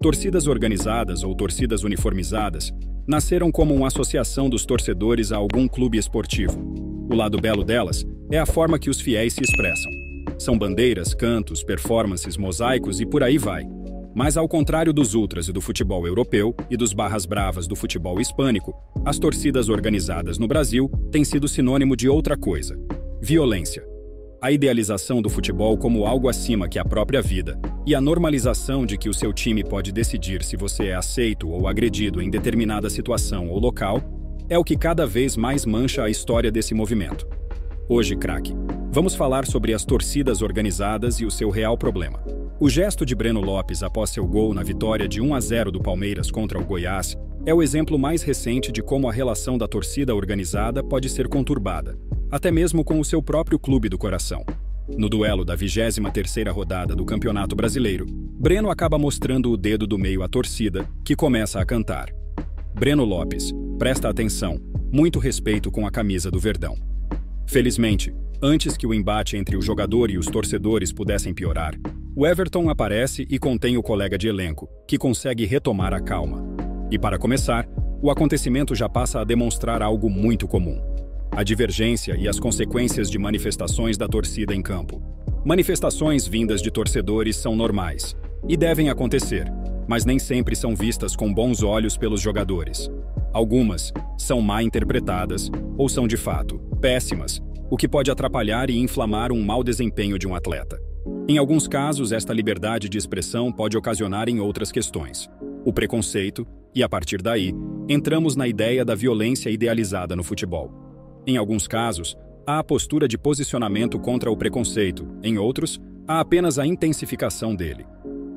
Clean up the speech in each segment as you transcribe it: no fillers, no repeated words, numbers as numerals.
Torcidas organizadas ou torcidas uniformizadas nasceram como uma associação dos torcedores a algum clube esportivo. O lado belo delas é a forma que os fiéis se expressam. São bandeiras, cantos, performances, mosaicos e por aí vai. Mas ao contrário dos ultras e do futebol europeu e dos barras bravas do futebol hispânico, as torcidas organizadas no Brasil têm sido sinônimo de outra coisa: violência. A idealização do futebol como algo acima que a própria vida e a normalização de que o seu time pode decidir se você é aceito ou agredido em determinada situação ou local é o que cada vez mais mancha a história desse movimento. Hoje, craque, vamos falar sobre as torcidas organizadas e o seu real problema. O gesto de Breno Lopes após seu gol na vitória de 1-0 do Palmeiras contra o Goiás é o exemplo mais recente de como a relação da torcida organizada pode ser conturbada, até mesmo com o seu próprio clube do coração. No duelo da 23ª rodada do Campeonato Brasileiro, Breno acaba mostrando o dedo do meio à torcida, que começa a cantar: Breno Lopes, presta atenção, muito respeito com a camisa do Verdão. Felizmente, antes que o embate entre o jogador e os torcedores pudessem piorar, o Everton aparece e contém o colega de elenco, que consegue retomar a calma. E para começar, o acontecimento já passa a demonstrar algo muito comum: a divergência e as consequências de manifestações da torcida em campo. Manifestações vindas de torcedores são normais e devem acontecer, mas nem sempre são vistas com bons olhos pelos jogadores. Algumas são mal interpretadas ou são, de fato, péssimas, o que pode atrapalhar e inflamar um mau desempenho de um atleta. Em alguns casos, esta liberdade de expressão pode ocasionar em outras questões: o preconceito, e a partir daí, entramos na ideia da violência idealizada no futebol. Em alguns casos, há a postura de posicionamento contra o preconceito, em outros, há apenas a intensificação dele.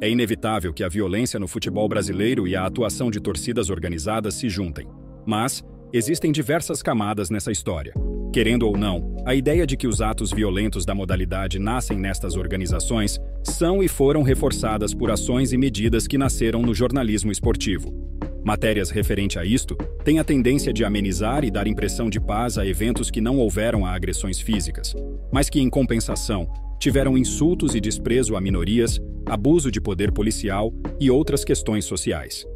É inevitável que a violência no futebol brasileiro e a atuação de torcidas organizadas se juntem. Mas existem diversas camadas nessa história. Querendo ou não, a ideia de que os atos violentos da modalidade nascem nestas organizações são e foram reforçadas por ações e medidas que nasceram no jornalismo esportivo. Matérias referente a isto têm a tendência de amenizar e dar impressão de paz a eventos que não houveram a agressões físicas, mas que, em compensação, tiveram insultos e desprezo a minorias, abuso de poder policial e outras questões sociais.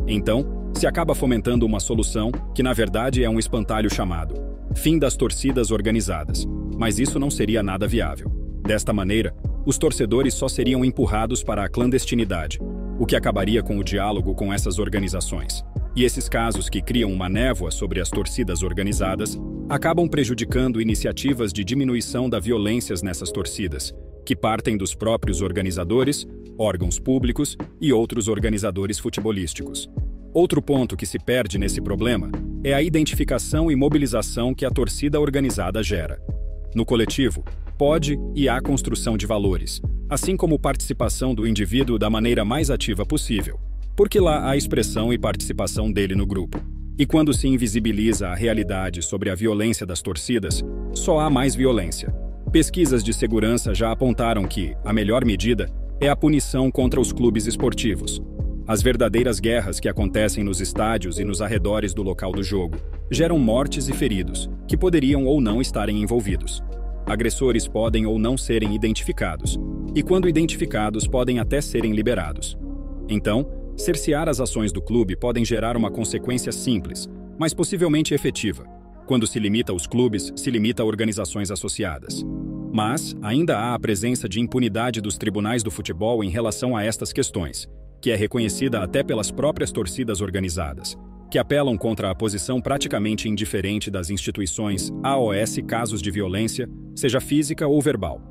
Então, se acaba fomentando uma solução que, na verdade, é um espantalho chamado fim das torcidas organizadas, mas isso não seria nada viável. Desta maneira, os torcedores só seriam empurrados para a clandestinidade, o que acabaria com o diálogo com essas organizações. E esses casos que criam uma névoa sobre as torcidas organizadas acabam prejudicando iniciativas de diminuição da violência nessas torcidas, que partem dos próprios organizadores, órgãos públicos e outros organizadores futebolísticos. Outro ponto que se perde nesse problema é a identificação e mobilização que a torcida organizada gera. No coletivo, pode e há construção de valores, assim como participação do indivíduo da maneira mais ativa possível, porque lá há expressão e participação dele no grupo. E quando se invisibiliza a realidade sobre a violência das torcidas, só há mais violência. Pesquisas de segurança já apontaram que a melhor medida é a punição contra os clubes esportivos. As verdadeiras guerras que acontecem nos estádios e nos arredores do local do jogo geram mortes e feridos, que poderiam ou não estarem envolvidos. Agressores podem ou não serem identificados, e quando identificados podem até serem liberados. Então, cercear as ações do clube podem gerar uma consequência simples, mas possivelmente efetiva. Quando se limita aos clubes, se limita a organizações associadas. Mas ainda há a presença de impunidade dos tribunais do futebol em relação a estas questões, que é reconhecida até pelas próprias torcidas organizadas, que apelam contra a posição praticamente indiferente das instituições AOS casos de violência, seja física ou verbal.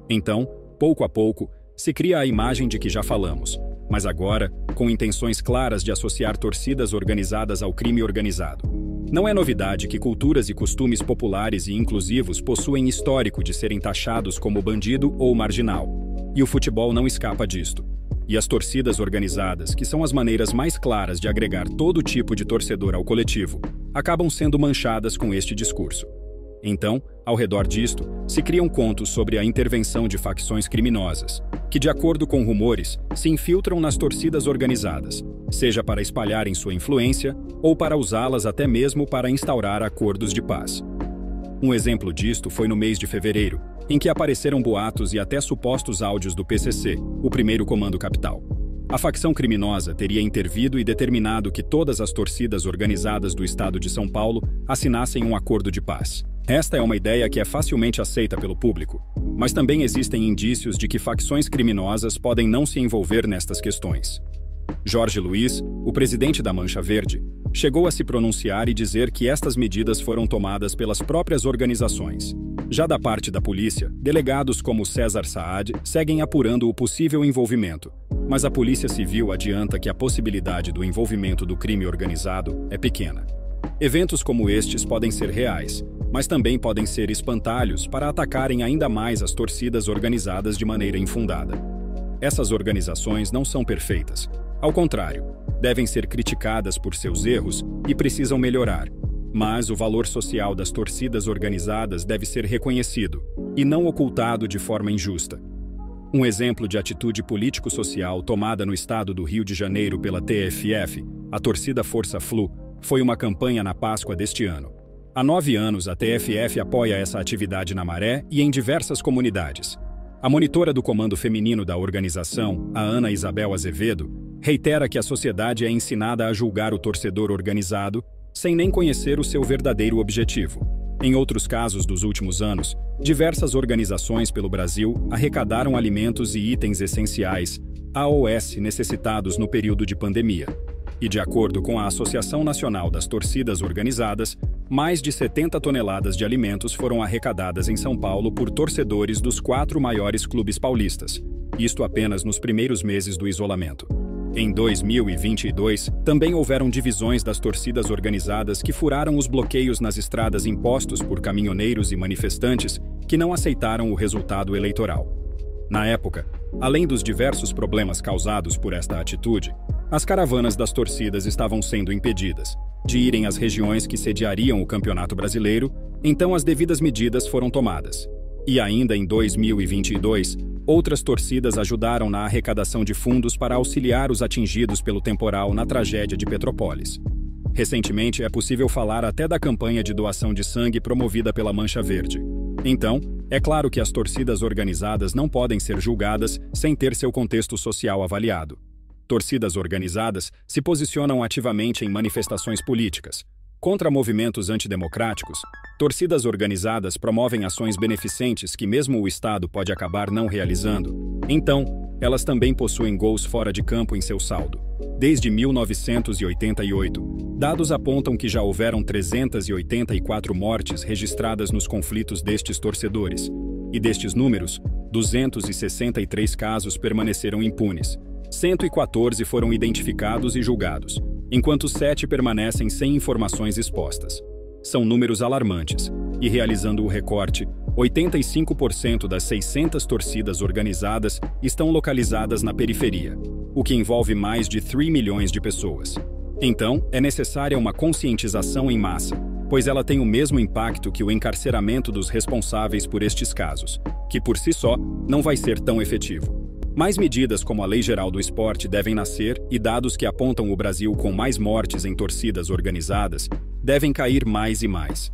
Então, pouco a pouco, se cria a imagem de que já falamos, mas agora com intenções claras de associar torcidas organizadas ao crime organizado. Não é novidade que culturas e costumes populares e inclusivos possuem histórico de serem taxados como bandido ou marginal, e o futebol não escapa disto. E as torcidas organizadas, que são as maneiras mais claras de agregar todo tipo de torcedor ao coletivo, acabam sendo manchadas com este discurso. Então, ao redor disto, se criam contos sobre a intervenção de facções criminosas, que, de acordo com rumores, se infiltram nas torcidas organizadas, seja para espalharem sua influência ou para usá-las até mesmo para instaurar acordos de paz. Um exemplo disto foi no mês de fevereiro, em que apareceram boatos e até supostos áudios do PCC, o Primeiro Comando Capital. A facção criminosa teria intervido e determinado que todas as torcidas organizadas do estado de São Paulo assinassem um acordo de paz. Esta é uma ideia que é facilmente aceita pelo público, mas também existem indícios de que facções criminosas podem não se envolver nestas questões. Jorge Luiz, o presidente da Mancha Verde, chegou a se pronunciar e dizer que estas medidas foram tomadas pelas próprias organizações. Já da parte da polícia, delegados como César Saad seguem apurando o possível envolvimento, mas a Polícia Civil adianta que a possibilidade do envolvimento do crime organizado é pequena. Eventos como estes podem ser reais, mas também podem ser espantalhos para atacarem ainda mais as torcidas organizadas de maneira infundada. Essas organizações não são perfeitas. Ao contrário, devem ser criticadas por seus erros e precisam melhorar. Mas o valor social das torcidas organizadas deve ser reconhecido e não ocultado de forma injusta. Um exemplo de atitude político-social tomada no estado do Rio de Janeiro pela TFF, a torcida Força Flu, foi uma campanha na Páscoa deste ano. Há 9 anos, a TFF apoia essa atividade na Maré e em diversas comunidades. A monitora do comando feminino da organização, a Ana Isabel Azevedo, reitera que a sociedade é ensinada a julgar o torcedor organizado sem nem conhecer o seu verdadeiro objetivo. Em outros casos dos últimos anos, diversas organizações pelo Brasil arrecadaram alimentos e itens essenciais, AOS, necessitados no período de pandemia. E de acordo com a Associação Nacional das Torcidas Organizadas, mais de 70 toneladas de alimentos foram arrecadadas em São Paulo por torcedores dos 4 maiores clubes paulistas, isto apenas nos primeiros meses do isolamento. Em 2022, também houveram divisões das torcidas organizadas que furaram os bloqueios nas estradas impostos por caminhoneiros e manifestantes que não aceitaram o resultado eleitoral. Na época, além dos diversos problemas causados por esta atitude, as caravanas das torcidas estavam sendo impedidas de irem às regiões que sediariam o Campeonato Brasileiro, então as devidas medidas foram tomadas. E ainda em 2022, outras torcidas ajudaram na arrecadação de fundos para auxiliar os atingidos pelo temporal na tragédia de Petrópolis. Recentemente, é possível falar até da campanha de doação de sangue promovida pela Mancha Verde. Então, é claro que as torcidas organizadas não podem ser julgadas sem ter seu contexto social avaliado. Torcidas organizadas se posicionam ativamente em manifestações políticas. Contra movimentos antidemocráticos, torcidas organizadas promovem ações beneficentes que mesmo o Estado pode acabar não realizando. Então, elas também possuem gols fora de campo em seu saldo. Desde 1988, dados apontam que já houveram 384 mortes registradas nos conflitos destes torcedores. E destes números, 263 casos permaneceram impunes. 114 foram identificados e julgados, enquanto 7 permanecem sem informações expostas. São números alarmantes, e realizando o recorte, 85% das 600 torcidas organizadas estão localizadas na periferia, o que envolve mais de 3 milhões de pessoas. Então, é necessária uma conscientização em massa, pois ela tem o mesmo impacto que o encarceramento dos responsáveis por estes casos, que por si só não vai ser tão efetivo. Mais medidas como a Lei Geral do Esporte devem nascer e dados que apontam o Brasil com mais mortes em torcidas organizadas devem cair mais e mais.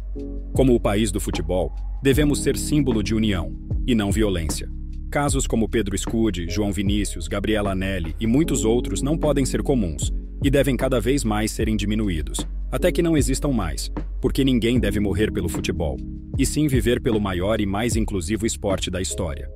Como o país do futebol, devemos ser símbolo de união, e não violência. Casos como Pedro Scudi, João Vinícius, Gabriela Anelli e muitos outros não podem ser comuns, e devem cada vez mais serem diminuídos, até que não existam mais, porque ninguém deve morrer pelo futebol, e sim viver pelo maior e mais inclusivo esporte da história.